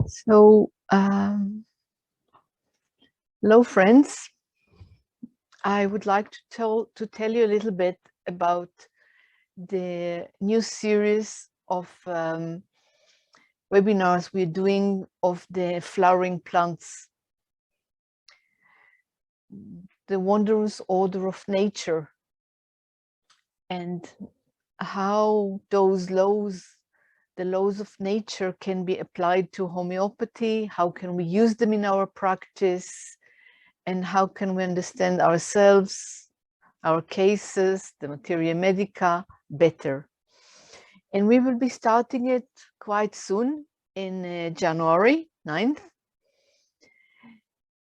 So, hello friends. I would like to tell you a little bit about the new series of webinars we're doing of the flowering plants, the wondrous order of nature, and how those laws, the laws of nature, can be applied to homeopathy. How can we use them in our practice? And how can we understand ourselves, our cases, the materia medica better? And we will be starting it quite soon in January 9th.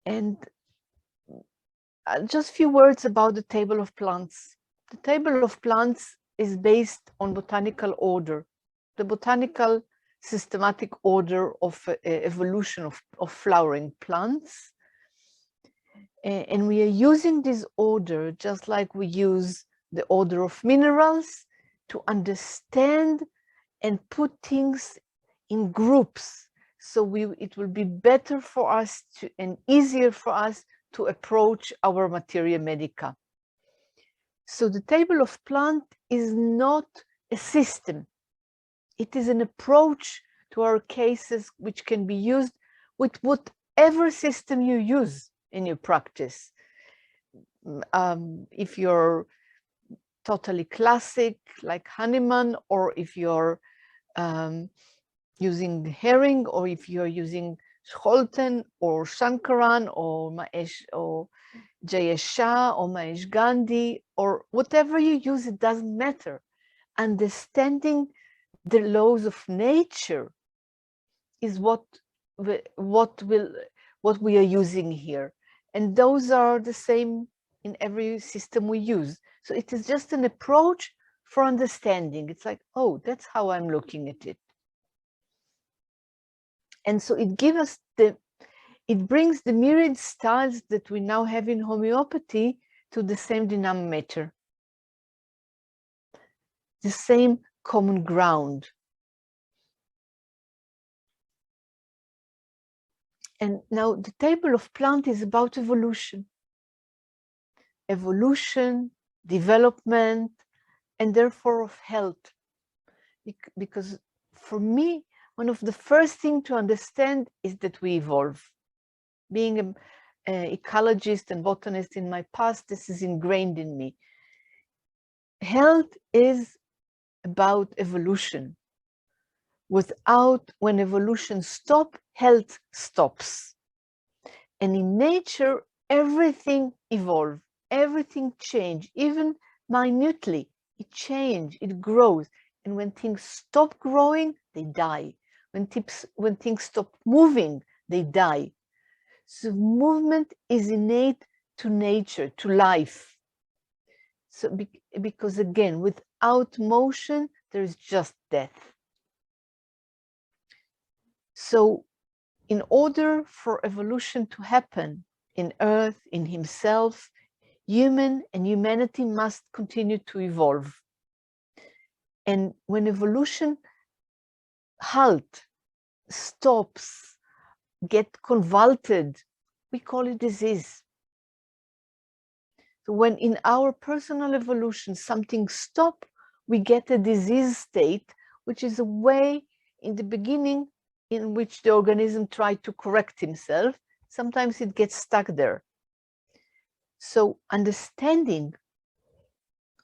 And just a few words about the table of plants. The table of plants is based on botanical order, the botanical systematic order of evolution of flowering plants. And we are using this order just like we use the order of minerals to understand and put things in groups. So it will be better for us and easier for us to approach our materia medica. So the table of plant is not a system. It is an approach to our cases which can be used with whatever system you use in your practice. If you're totally classic, like Hahnemann, or if you're using herring, or if you're using Scholten or Shankaran or Maesh or J.S. Shah or Mahesh Gandhi, or whatever you use, it doesn't matter. Understanding the laws of nature is what we are using here. And those are the same in every system we use. So it is just an approach for understanding. It's like, oh, that's how I'm looking at it. And so it brings the myriad styles that we now have in homeopathy to the same denominator, the same common ground. And now the table of plant is about evolution. Evolution, development, and therefore of health. Because for me, one of the first things to understand is that we evolve. Being an ecologist and botanist in my past, this is ingrained in me. Health is about evolution. When evolution stops, health stops. And in nature, everything evolves, everything changes, even minutely. It changes, it grows. And when things stop growing, they die. When things stop moving, they die. So movement is innate to nature, to life. So because again, without motion, there is just death. So in order for evolution to happen in Earth, in himself, humanity must continue to evolve. And when evolution halts, stops, gets convoluted, we call it disease. So when in our personal evolution something stops, we get a disease state, which is a way in the beginning in which the organism tried to correct himself. Sometimes it gets stuck there. So understanding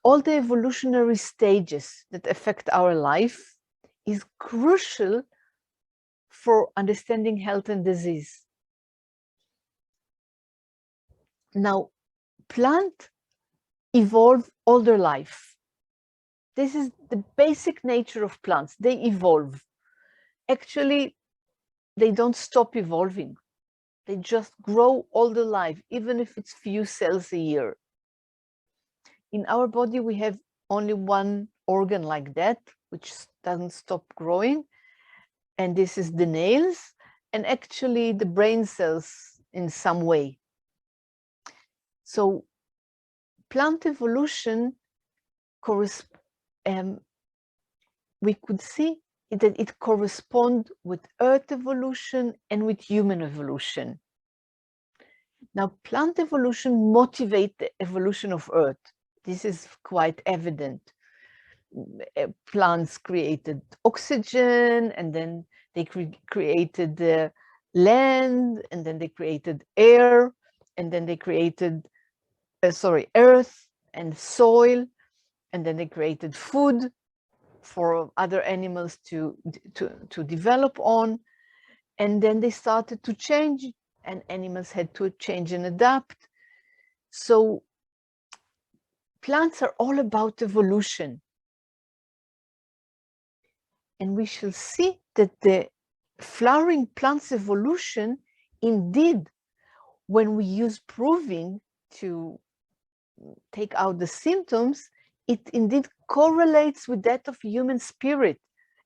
all the evolutionary stages that affect our life is crucial for understanding health and disease. Now, plants evolve all their life. This is the basic nature of plants. They evolve. Actually, they don't stop evolving. They just grow all their life, even if it's few cells a year. In our body, we have only one organ like that, which doesn't stop growing. And this is the nails, and actually the brain cells in some way. So plant evolution we could see that it corresponds with Earth evolution and with human evolution. Now, plant evolution motivates the evolution of Earth. This is quite evident. Plants created oxygen, and then they created the land, and then they created air, and then they created, earth and soil, and then they created food for other animals to develop on, and then they started to change, and animals had to change and adapt. So plants are all about evolution. And we shall see that the flowering plants evolution, indeed, when we use proving to take out the symptoms, it indeed correlates with that of human spirit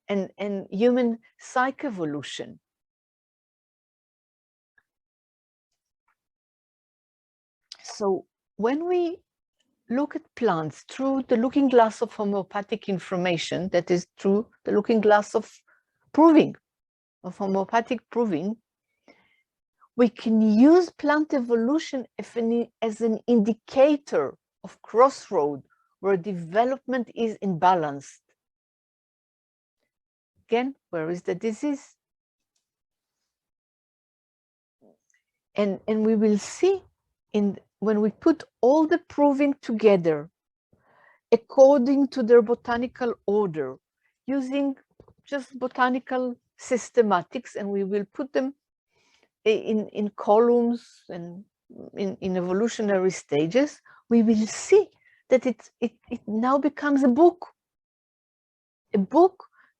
and human psych evolution. So when we look at plants through the looking glass of homeopathic information, that is through the looking glass of proving, of homeopathic proving, we can use plant evolution as an indicator of crossroad where development is imbalanced. Again, where is the disease? And we will see when we put all the proving together according to their botanical order, using just botanical systematics, and we will put them in columns and in evolutionary stages, we will see that it now becomes a book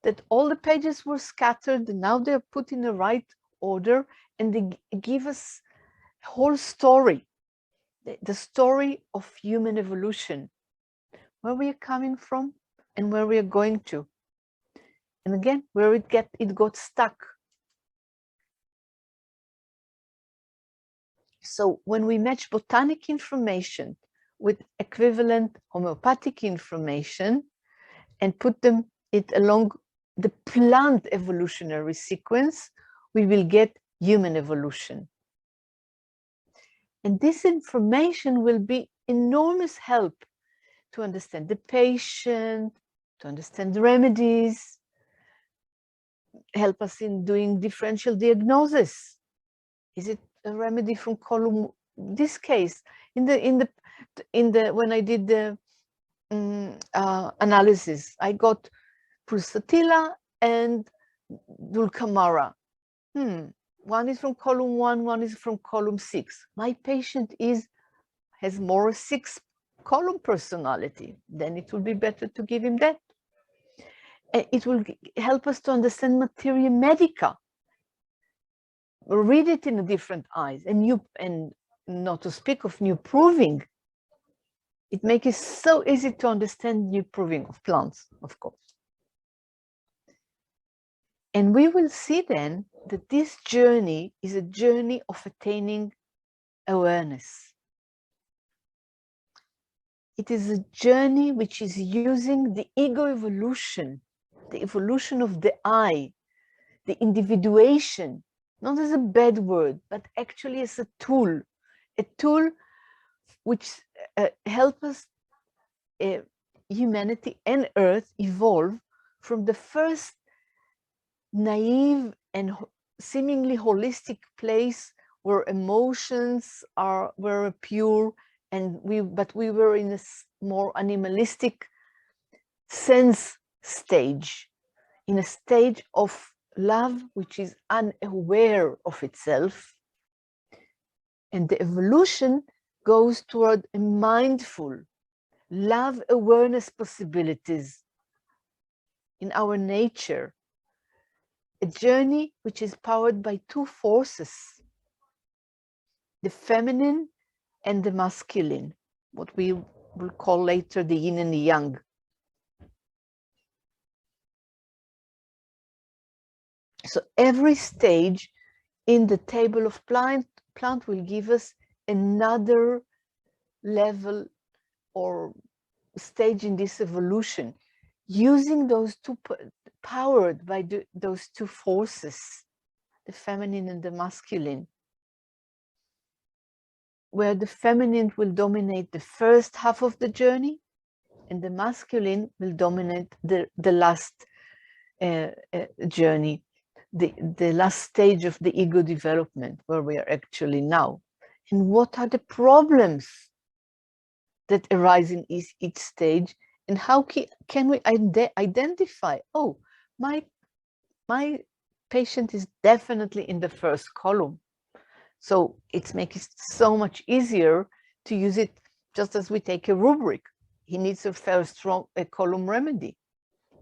that all the pages were scattered, and now they're put in the right order, and they give us a whole story, the story of human evolution, where we are coming from and where we are going to, and again, where it got stuck. So when we match botanic information with equivalent homeopathic information and put it along the plant evolutionary sequence, we will get human evolution. And this information will be enormous help to understand the patient, to understand the remedies, help us in doing differential diagnosis. Is it a remedy from column? This case, when I did the analysis, I got pulsatilla and dulcamara. One is from column 1, one is from column 6. My patient has more 6-column personality. Then it will be better to give him that. It will help us to understand materia medica. Read it in different eyes, and not to speak of new proving. It makes it so easy to understand new proving of plants, of course. And we will see then that this journey is a journey of attaining awareness. It is a journey which is using the ego evolution, the evolution of the I, the individuation, not as a bad word, but actually as a tool which helps us, humanity and Earth, evolve from the first naive and seemingly holistic place where emotions were pure, but we were in a more animalistic sense stage, in a stage of love which is unaware of itself. And the evolution goes toward a mindful love awareness possibilities in our nature, a journey which is powered by 2 forces, the feminine and the masculine, what we will call later the yin and the yang. So every stage in the table of plant will give us another level or stage in this evolution, using those 2 powered by those two forces, the feminine and the masculine, where the feminine will dominate the first half of the journey and the masculine will dominate the last journey, the last stage of the ego development, where we are actually now. And what are the problems that arise in each stage, and how can we identify, oh, my patient is definitely in the first column. So it's making it so much easier to use it, just as we take a rubric. He needs a first column remedy.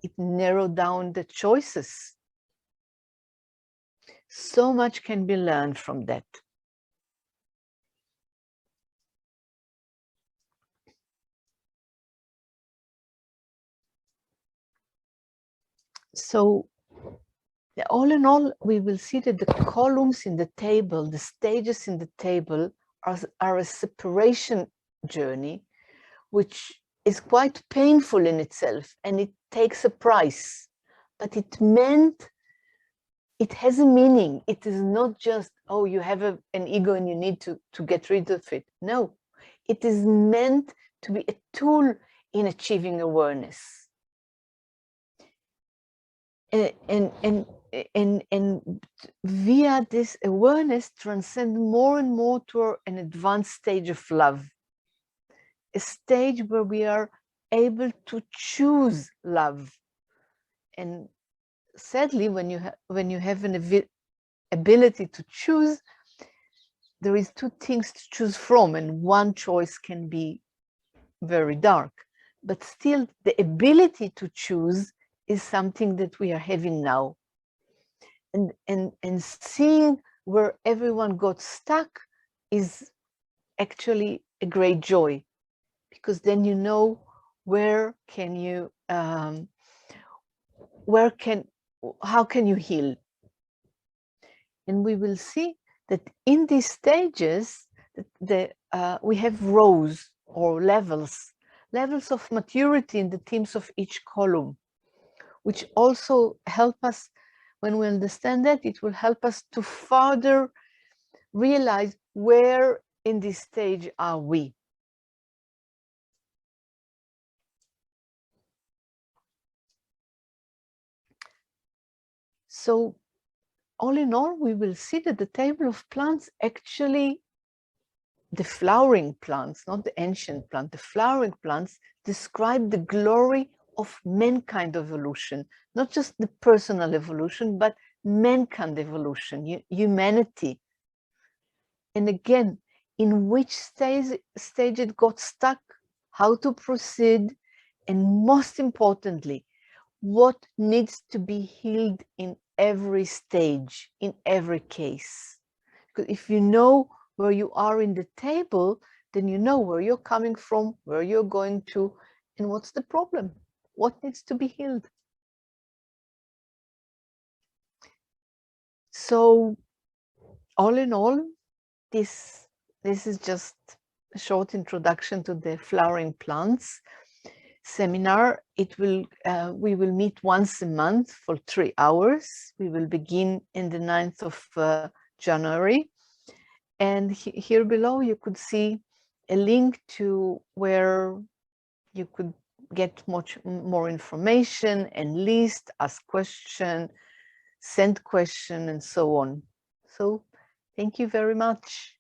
It narrowed down the choices. So much can be learned from that. So all in all, we will see that the columns in the table, the stages in the table are a separation journey, which is quite painful in itself, and it takes a price, but it has a meaning. It is not just, oh, you have an ego and you need to get rid of it. No, it is meant to be a tool in achieving awareness. And via this awareness, transcend more and more to an advanced stage of love, a stage where we are able to choose love. And sadly, when you have an ability to choose, there is two things to choose from, and one choice can be very dark. But still, the ability to choose is something that we are having now. And seeing where everyone got stuck is actually a great joy, because then you know how can you heal. And we will see that in these stages, we have rows or levels of maturity in the themes of each column, which also help us. When we understand that, it will help us to further realize where in this stage are we. So all in all, we will see that the table of plants, actually the flowering plants, not the ancient plant, the flowering plants describe the glory of mankind evolution, not just the personal evolution, but mankind evolution, humanity. And again, in which stage it got stuck, how to proceed, and most importantly, what needs to be healed in every stage, in every case. Because if you know where you are in the table, then you know where you're coming from, where you're going to, and what's the problem, what needs to be healed. So all in all, this is just a short introduction to the flowering plants seminar. We will meet once a month for 3 hours. We will begin in the 9th of January. And here below, you could see a link to where you could get much more information and list, ask question, send question, and so on. So thank you very much.